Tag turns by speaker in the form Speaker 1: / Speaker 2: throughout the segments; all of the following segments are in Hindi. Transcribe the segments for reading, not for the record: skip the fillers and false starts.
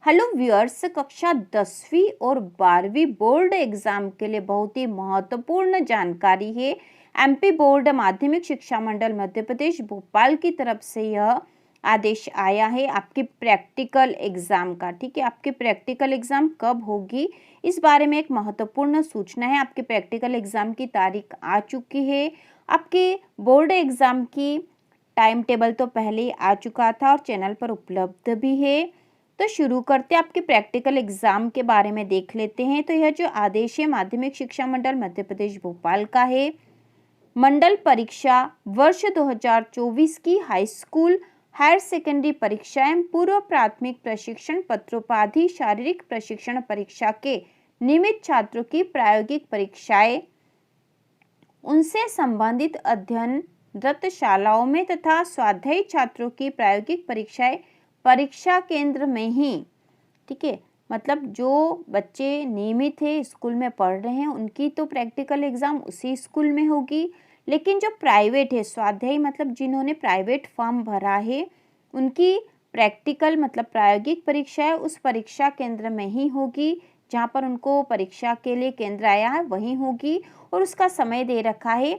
Speaker 1: हेलो व्यूअर्स, कक्षा 10वीं और 12वीं बोर्ड एग्जाम के लिए बहुत ही महत्वपूर्ण जानकारी है। एमपी बोर्ड माध्यमिक शिक्षा मंडल मध्य प्रदेश भोपाल की तरफ से यह आदेश आया है आपकी प्रैक्टिकल एग्जाम का। ठीक है, आपकी प्रैक्टिकल एग्जाम कब होगी इस बारे में एक महत्वपूर्ण सूचना है। आपके प्रैक्टिकल एग्जाम की तारीख आ चुकी है। आपके बोर्ड एग्जाम की टाइम टेबल तो पहले ही आ चुका था और चैनल पर उपलब्ध भी है। तो शुरू करते आपके प्रैक्टिकल एग्जाम के बारे में देख लेते हैं। तो यह जो आदेश है माध्यमिक शिक्षा मंडल मध्य प्रदेश भोपाल का है। मंडल परीक्षा वर्ष 2024 की हाई स्कूल हायर सेकेंडरी परीक्षाएं पूर्व प्राथमिक प्रशिक्षण पत्रोपाधि शारीरिक प्रशिक्षण परीक्षा के नियमित छात्रों की प्रायोगिक परीक्षाएं उनसे संबंधित अध्ययनरत शालाओं में तथा स्वाध्यायी छात्रों की प्रायोगिक परीक्षाएं परीक्षा केंद्र में ही। ठीक है, मतलब जो बच्चे नियमित है स्कूल में पढ़ रहे हैं उनकी तो प्रैक्टिकल एग्जाम उसी स्कूल में होगी, लेकिन जो प्राइवेट है स्वाध्यायी मतलब जिन्होंने प्राइवेट फॉर्म भरा है उनकी प्रैक्टिकल मतलब प्रायोगिक परीक्षा है उस परीक्षा केंद्र में ही होगी। जहाँ पर उनको परीक्षा के लिए केंद्र आया है वहीं होगी और उसका समय दे रखा है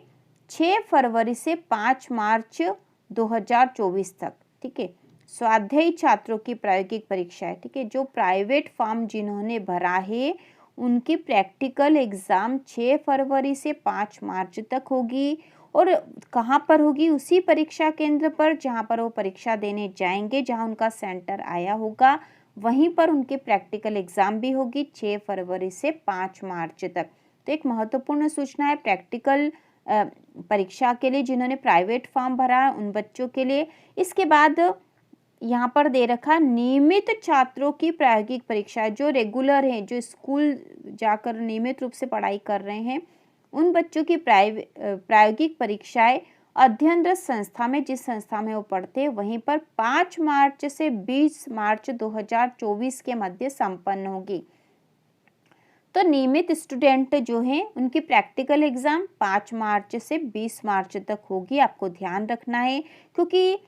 Speaker 1: 6 फरवरी से 5 मार्च 2024 तक। ठीक है, स्वाध्यायी छात्रों की प्रायोगिक परीक्षा है। ठीक है, जो प्राइवेट फॉर्म जिन्होंने भरा है उनकी प्रैक्टिकल एग्जाम 6 फरवरी से 5 मार्च तक होगी। और कहाँ पर होगी? उसी परीक्षा केंद्र पर जहाँ पर वो परीक्षा देने जाएंगे, जहाँ उनका सेंटर आया होगा वहीं पर उनकी प्रैक्टिकल एग्जाम भी होगी 6 फरवरी से 5 मार्च तक। तो एक महत्वपूर्ण सूचना है प्रैक्टिकल परीक्षा के लिए जिन्होंने प्राइवेट फॉर्म भरा है उन बच्चों के लिए। इसके बाद यहाँ पर दे रखा नियमित छात्रों की प्रायोगिक परीक्षा, जो रेगुलर हैं जो स्कूल जाकर नियमित रूप से पढ़ाई कर रहे हैं उन बच्चों की प्रायोगिक परीक्षाएं अध्ययनरत संस्था में जिस संस्था में वो पढ़ते हैं वहीं पर 5 मार्च से 20 मार्च 2024 के मध्य संपन्न होगी। तो नियमित स्टूडेंट जो हैं उनकी प्रैक्टिकल एग्जाम 5 मार्च से 20 मार्च तक होगी। आपको ध्यान रखना है क्योंकि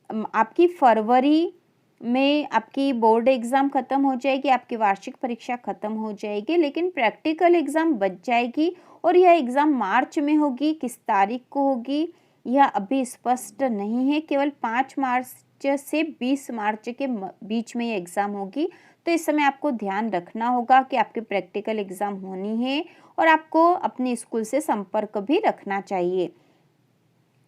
Speaker 1: आपकी फरवरी में आपकी बोर्ड एग्ज़ाम ख़त्म हो जाएगी, आपकी वार्षिक परीक्षा ख़त्म हो जाएगी, लेकिन प्रैक्टिकल एग्ज़ाम बच जाएगी और यह एग्ज़ाम मार्च में होगी। किस तारीख को होगी यह अभी स्पष्ट नहीं है, केवल 5 मार्च से 20 मार्च के बीच में ये एग्ज़ाम होगी। तो इस समय आपको ध्यान रखना होगा कि आपकी प्रैक्टिकल एग्ज़ाम होनी है और आपको अपने स्कूल से संपर्क भी रखना चाहिए।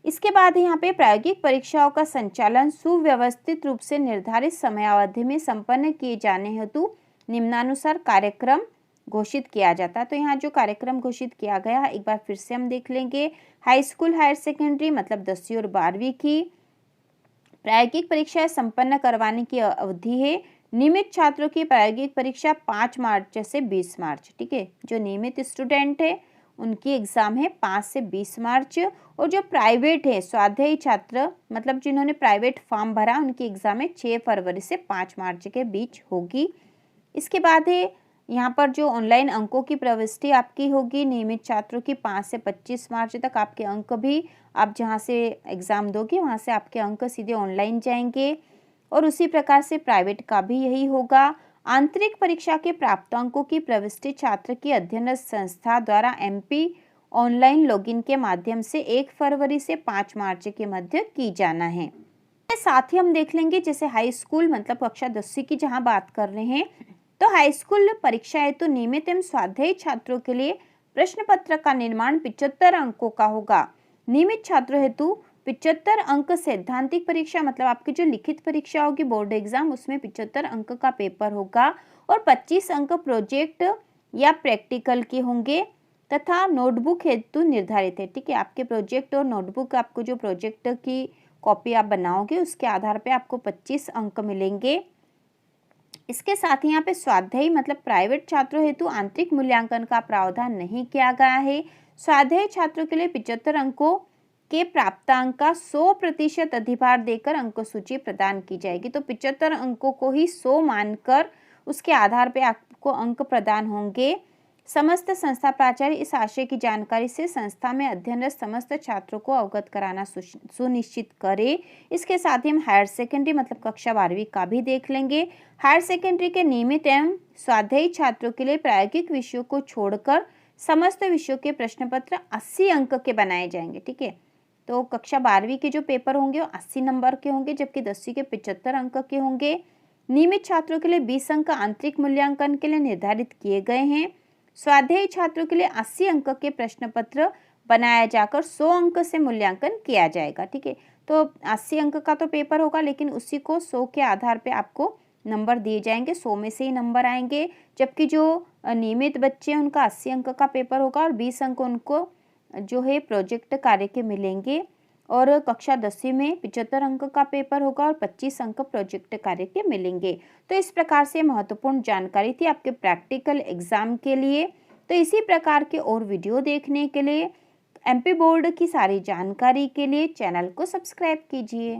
Speaker 1: इसके बाद यहाँ पे प्रायोगिक परीक्षाओं का संचालन सुव्यवस्थित रूप से निर्धारित समयावधि में संपन्न किए जाने हेतु निम्नानुसार कार्यक्रम घोषित किया जाता है। तो यहाँ जो कार्यक्रम घोषित किया गया एक बार फिर से हम देख लेंगे। हाई स्कूल हायर सेकेंडरी मतलब 10वीं और 12वीं की प्रायोगिक परीक्षाएं संपन्न करवाने की अवधि है। नियमित छात्रों की प्रायोगिक परीक्षा 5 मार्च से 20 मार्च। ठीक है, जो नियमित स्टूडेंट है उनकी एग्ज़ाम है 5 से 20 मार्च और जो प्राइवेट है स्वाध्यायी छात्र मतलब जिन्होंने प्राइवेट फॉर्म भरा उनकी एग्ज़ाम है 6 फरवरी से 5 मार्च के बीच होगी। इसके बाद है यहाँ पर जो ऑनलाइन अंकों की प्रविष्टि आपकी होगी नियमित छात्रों की 5 से 25 मार्च तक। आपके अंक भी आप जहाँ से एग्ज़ाम दोगे वहाँ से आपके अंक सीधे ऑनलाइन जाएंगे और उसी प्रकार से प्राइवेट का भी यही होगा। आंतरिक परीक्षा के प्राप्त अंकों की प्रविष्टि छात्र की अध्ययन संस्था द्वारा एमपी ऑनलाइन लॉगिन के माध्यम से 1 फरवरी से 5 मार्च के मध्य की जाना है। साथ ही हम देख लेंगे जैसे हाई स्कूल मतलब कक्षा 10वीं की जहां बात कर रहे हैं तो हाई स्कूल परीक्षा हेतु नियमित एवं स्वाध्यायी छात्रों के लिए प्रश्न पत्र का निर्माण 75 अंकों का होगा। नियमित छात्रों हेतु 75 अंक सैद्धांतिक परीक्षा मतलब आपकी जो लिखित परीक्षा होगी बोर्ड एग्जाम उसमें 75 अंक का पेपर होगा और 25 अंक प्रोजेक्ट या प्रैक्टिकल के होंगे तथा नोटबुक हेतु निर्धारित है। ठीक है, आपके प्रोजेक्ट और नोटबुक आपको जो प्रोजेक्ट की कॉपी आप बनाओगे उसके आधार पे आपको 25 अंक मिलेंगे। इसके साथ ही यहाँ पे स्वाध्यायी मतलब प्राइवेट छात्रों हेतु आंतरिक मूल्यांकन का प्रावधान नहीं किया गया है। स्वाध्यायी छात्रों के लिए 75 अंकों के प्राप्तांक का 100% अधिभार देकर अंक सूची प्रदान की जाएगी। तो 75 अंकों को ही 100 मानकर उसके आधार पे आपको अंक प्रदान होंगे। समस्त संस्था प्राचार्य इस आशय की जानकारी से संस्था में अध्ययनरत समस्त छात्रों को अवगत कराना सुनिश्चित करें। इसके साथ ही हम हायर सेकेंडरी मतलब कक्षा 12वीं का भी देख लेंगे। हायर सेकेंडरी के नियमित एवं स्वाध्यायी छात्रों के लिए प्रायोगिक विषयों को छोड़कर समस्त विषयों के प्रश्न पत्र 80 अंक के बनाए जाएंगे। ठीक है, तो कक्षा 12वीं के जो पेपर होंगे वो 80 नंबर के होंगे, जबकि 10वीं के 75 अंक के होंगे। नियमित छात्रों के लिए 20 अंक आंतरिक मूल्यांकन के लिए निर्धारित किए गए हैं। स्वाध्यायी छात्रों के लिए 80 अंक के प्रश्न पत्र बनाया जाकर 100 अंक से मूल्यांकन किया जाएगा। ठीक है, तो 80 अंक का तो पेपर होगा, लेकिन उसी को 100 के आधार पे आपको नंबर दिए जाएंगे, 100 में से ही नंबर आएंगे। जबकि जो नियमित बच्चे हैं उनका 80 अंक का पेपर होगा और 20 अंक उनको जो है प्रोजेक्ट कार्य के मिलेंगे। और कक्षा 10वीं में 75 अंक का पेपर होगा और 25 अंक प्रोजेक्ट कार्य के मिलेंगे। तो इस प्रकार से महत्वपूर्ण जानकारी थी आपके प्रैक्टिकल एग्जाम के लिए। तो इसी प्रकार के और वीडियो देखने के लिए एमपी बोर्ड की सारी जानकारी के लिए चैनल को सब्सक्राइब कीजिए।